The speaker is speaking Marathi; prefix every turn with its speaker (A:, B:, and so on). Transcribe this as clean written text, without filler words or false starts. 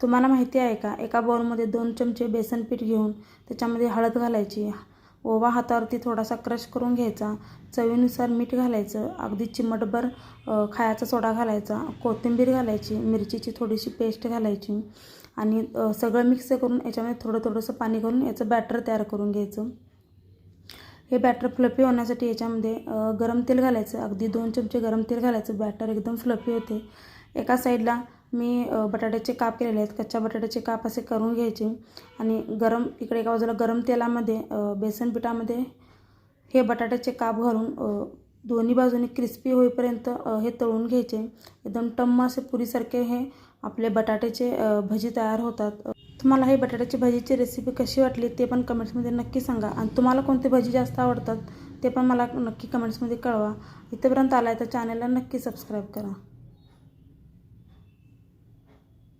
A: तुम्हाला माहिती आहे का, एका बाउलमध्ये 2 चमचे बेसन पीठ घेऊन त्याच्यामध्ये हळद घालायची, ओवा हातावरती थोडासा क्रश करून घ्यायचा, चवीनुसार मीठ घालायचं, अगदी चिमटभर खायचा सोडा घालायचा, कोथिंबीर घालायची, मिरचीची थोडीशी पेस्ट घालायची आणि सगळं मिक्स करून याच्यामध्ये थोडंसं पाणी घालून याचं बॅटर तयार करून घ्यायचं। हे बॅटर फ्लफी होण्यासाठी याच्यामध्ये गरम तेल घालायचं, अगदी 2 चमचे गरम तेल घालायचं, बॅटर एकदम फ्लफी होते। एका साईडला मी बटाट्याचे काप केलेले आहेत, कच्च्या बटाट्याचे काप असे करून घ्यायचे आणि इकडे एका बाजूला गरम तेलामध्ये बेसन पिठामध्ये हे बटाट्याचे काप घालून दोन्ही बाजूनी क्रिस्पी होईपर्यंत हे तळून घ्यायचे। एकदम टम्म असे पुरीसारखे हे आपले बटाट्याचे भजी तयार होतात। तुम्हाला हे बटाट्याची भजीची रेसिपी कशी वाटली ते पण कमेंट्समध्ये नक्की सांगा आणि तुम्हाला कोणते भजी जास्त आवडतात ते पण मला नक्की कमेंट्समध्ये कळवा। इथेपर्यंत आलाय तर चॅनलला नक्की सबस्क्राईब करा।